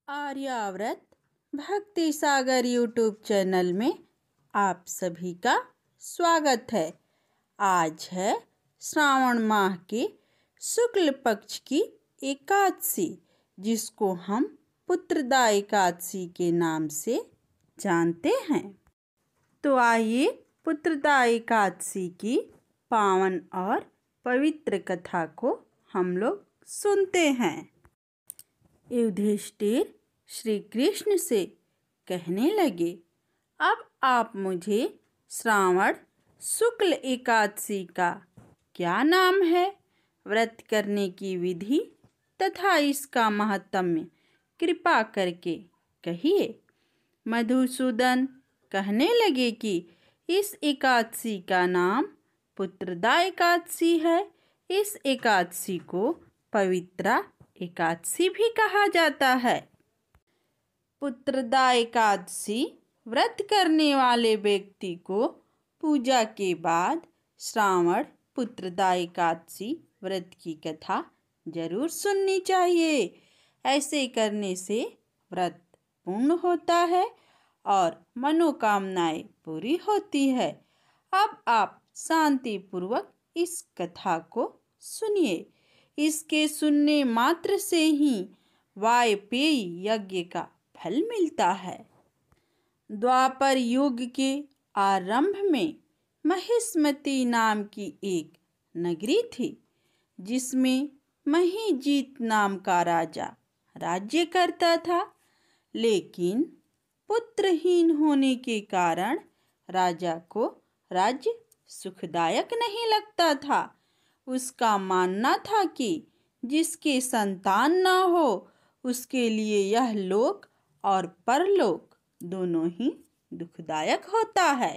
आर्याव्रत भक्ति सागर YouTube channel में आप सभी का स्वागत है। आज है श्रावण माह के शुक्ल पक्ष की एकादशी, जिसको हम पुत्रदा एकादशी के नाम से जानते हैं। तो आइए पुत्रदा एकादशी की पावन और पवित्र कथा को हम लोग सुनते हैं। युधिष्ठिर श्री कृष्ण से कहने लगे, अब आप मुझे श्रावण शुक्ल एकादशी का क्या नाम है, व्रत करने की विधि तथा इसका महत्म्य कृपा करके कहिए। मधुसूदन कहने लगे कि इस एकादशी का नाम पुत्रदा एकादशी है। इस एकादशी को पवित्रा एकादशी भी कहा जाता है। पुत्रदा एकादशी व्रत करने वाले व्यक्ति को पूजा के बाद श्रावण पुत्रदा एकादशी व्रत की कथा जरूर सुननी चाहिए। ऐसे करने से व्रत पूर्ण होता है और मनोकामनाएं पूरी होती है। अब आप शांति पूर्वक इस कथा को सुनिए। इसके सुनने मात्र से ही वाजपेयी यज्ञ का फल मिलता है। द्वापर युग के आरंभ में महिष्मती नाम की एक नगरी थी, जिसमें महीजीत नाम का राजा राज्य करता था। लेकिन पुत्रहीन होने के कारण राजा को राज्य सुखदायक नहीं लगता था। उसका मानना था कि जिसके संतान न हो उसके लिए यह लोक और परलोक दोनों ही दुखदायक होता है।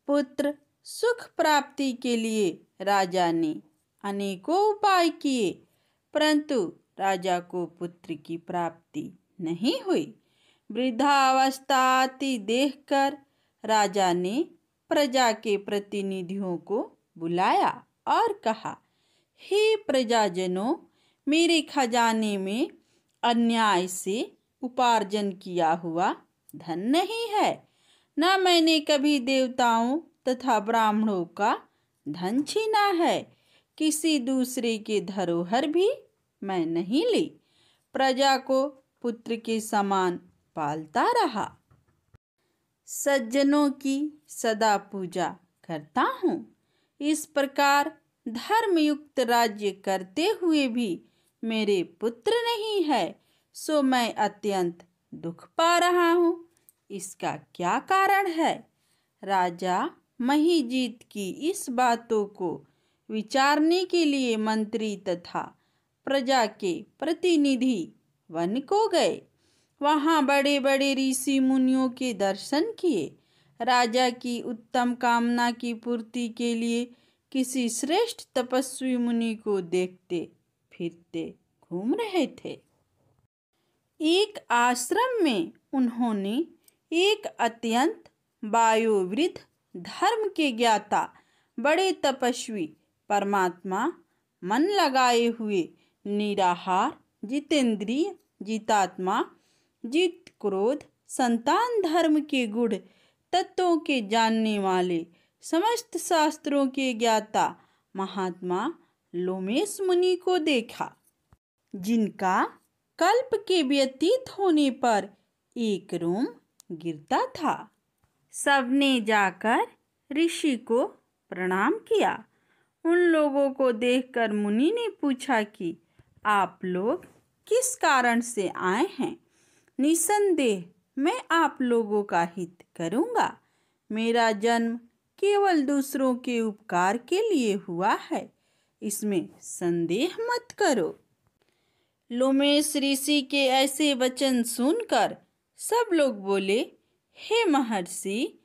पुत्र सुख प्राप्ति के लिए राजा ने अनेकों उपाय किए, परंतु राजा को पुत्र की प्राप्ति नहीं हुई। वृद्धावस्था आती देखकर राजा ने प्रजा के प्रतिनिधियों को बुलाया और कहा, हे प्रजाजनों, मेरे खजाने में अन्याय से उपार्जन किया हुआ धन नहीं है। न मैंने कभी देवताओं तथा ब्राह्मणों का धन छीना है। किसी दूसरे के धरोहर भी मैं नहीं ली। प्रजा को पुत्र के समान पालता रहा। सज्जनों की सदा पूजा करता हूँ। इस प्रकार धर्मयुक्त राज्य करते हुए भी मेरे पुत्र नहीं है, सो मैं अत्यंत दुख पा रहा हूँ। इसका क्या कारण है? राजा महीजीत की इस बातों को विचारने के लिए मंत्री तथा प्रजा के प्रतिनिधि वन को गए। वहाँ बड़े बड़े ऋषि मुनियों के दर्शन किए। राजा की उत्तम कामना की पूर्ति के लिए किसी श्रेष्ठ तपस्वी मुनि को देखते फिरते घूम रहे थे। एक आश्रम में उन्होंने एक अत्यंत वयोवृद्ध धर्म के ज्ञाता बड़े तपस्वी परमात्मा मन लगाए हुए निराहार जितेंद्रिय जितात्मा जित क्रोध संतान धर्म के गुण तत्वों के जानने वाले समस्त शास्त्रों के ज्ञाता महात्मा लोमेश मुनि को देखा, जिनका कल्प के व्यतीत होने पर एक रोम गिरता था। सबने जाकर ऋषि को प्रणाम किया। उन लोगों को देखकर मुनि ने पूछा कि आप लोग किस कारण से आए हैं? निसंदेह मैं आप लोगों का हित करूंगा। मेरा जन्म केवल दूसरों के उपकार के लिए हुआ है, इसमें संदेह मत करो। लोमेश ऋषि के ऐसे वचन सुनकर सब लोग बोले, हे महर्षि,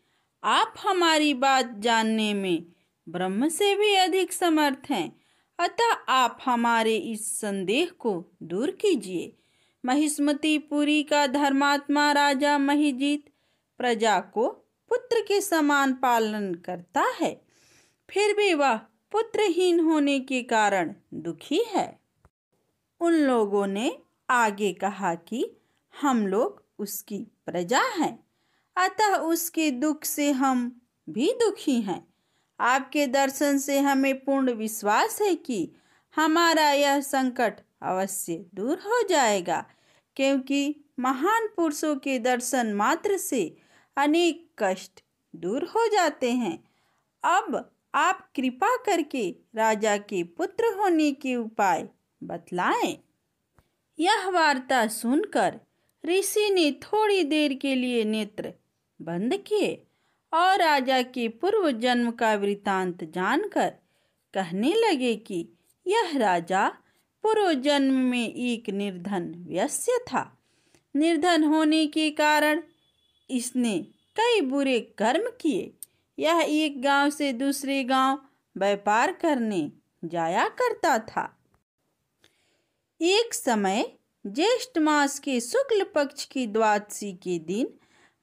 आप हमारी बात जानने में ब्रह्म से भी अधिक समर्थ हैं, अतः आप हमारे इस संदेह को दूर कीजिए। महिष्मतीपुरी का धर्मात्मा राजा महीजीत प्रजा को पुत्र के समान पालन करता है, फिर भी वह पुत्रहीन होने के कारण दुखी है। उन लोगों ने आगे कहा कि हम लोग उसकी प्रजा हैं, अतः उसके दुख से हम भी दुखी हैं। आपके दर्शन से हमें पूर्ण विश्वास है कि हमारा यह संकट अवश्य दूर हो जाएगा, क्योंकि महान पुरुषों के दर्शन मात्र से अनेक कष्ट दूर हो जाते हैं। अब आप कृपा करके राजा के पुत्र होने के उपाय बतलाएं। यह वार्ता सुनकर ऋषि ने थोड़ी देर के लिए नेत्र बंद किए और राजा के पूर्व जन्म का वृतांत जानकर कहने लगे कि यह राजा पूर्व जन्म में एक निर्धन वैश्य था। निर्धन होने के कारण इसने कई बुरे कर्म किए। यह एक गांव से दूसरे गांव व्यापार करने जाया करता था। एक समय ज्येष्ठ मास के शुक्ल पक्ष की द्वादशी के दिन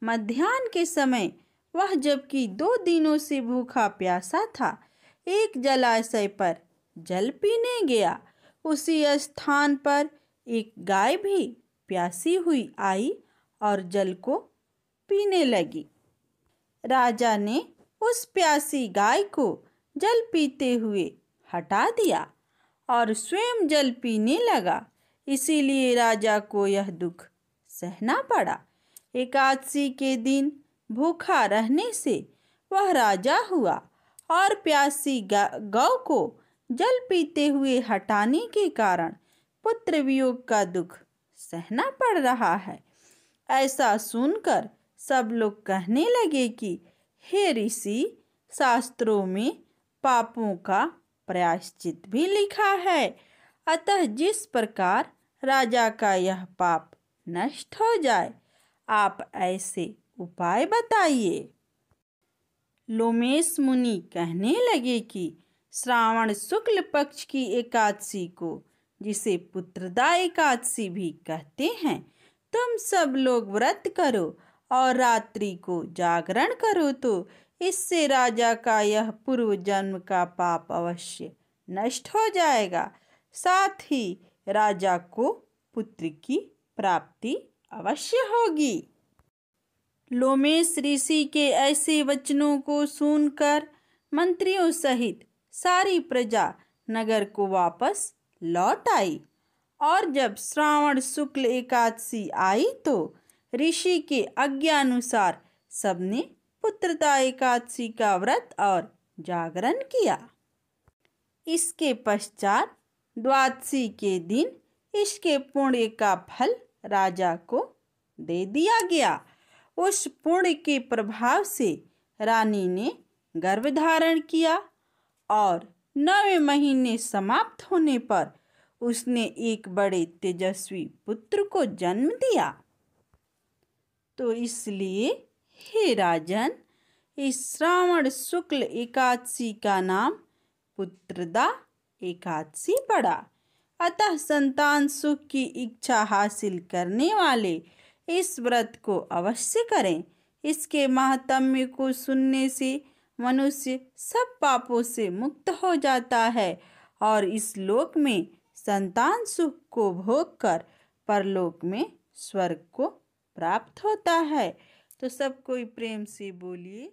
मध्याह्न के समय वह जबकि 2 दिनों से भूखा प्यासा था, एक जलाशय पर जल पीने गया। उसी स्थान पर एक गाय भी प्यासी हुई आई और जल को पीने लगी। राजा ने उस प्यासी गाय को जल पीते हुए हटा दिया और स्वयं जल पीने लगा। इसीलिए राजा को यह दुख सहना पड़ा। एकादशी के दिन भूखा रहने से वह राजा हुआ और प्यासी गौ को जल पीते हुए हटाने के कारण पुत्र वियोग का दुख सहना पड़ रहा है। ऐसा सुनकर सब लोग कहने लगे कि हे ऋषि, शास्त्रों में पापों का प्रायश्चित भी लिखा है, अतः जिस प्रकार राजा का यह पाप नष्ट हो जाए, आप ऐसे उपाय बताइए। लोमेश मुनि कहने लगे कि श्रावण शुक्ल पक्ष की एकादशी को, जिसे पुत्रदा एकादशी भी कहते हैं, तुम सब लोग व्रत करो और रात्रि को जागरण करो, तो इससे राजा का यह पूर्व जन्म का पाप अवश्य नष्ट हो जाएगा। साथ ही राजा को पुत्र की प्राप्ति अवश्य होगी। लोमेश ऋषि के ऐसे वचनों को सुनकर मंत्रियों सहित सारी प्रजा नगर को वापस लौट आई और जब श्रावण शुक्ल एकादशी आई तो ऋषि के आज्ञानुसार सबने पुत्रदा एकादशी का व्रत और जागरण किया। इसके पश्चात द्वादशी के दिन इसके पुण्य का फल राजा को दे दिया गया। उस पुण्य के प्रभाव से रानी ने गर्भ धारण किया और 9वें महीने समाप्त होने पर उसने एक बड़े तेजस्वी पुत्र को जन्म दिया। तो इसलिए हे राजन, इस श्रावण शुक्ल एकादशी का नाम पुत्रदा एकादशी पड़ा। अतः संतान सुख की इच्छा हासिल करने वाले इस व्रत को अवश्य करें। इसके महात्म्य को सुनने से मनुष्य सब पापों से मुक्त हो जाता है और इस लोक में संतान सुख को भोग कर परलोक में स्वर्ग को प्राप्त होता है। तो सब कोई प्रेम से बोलिए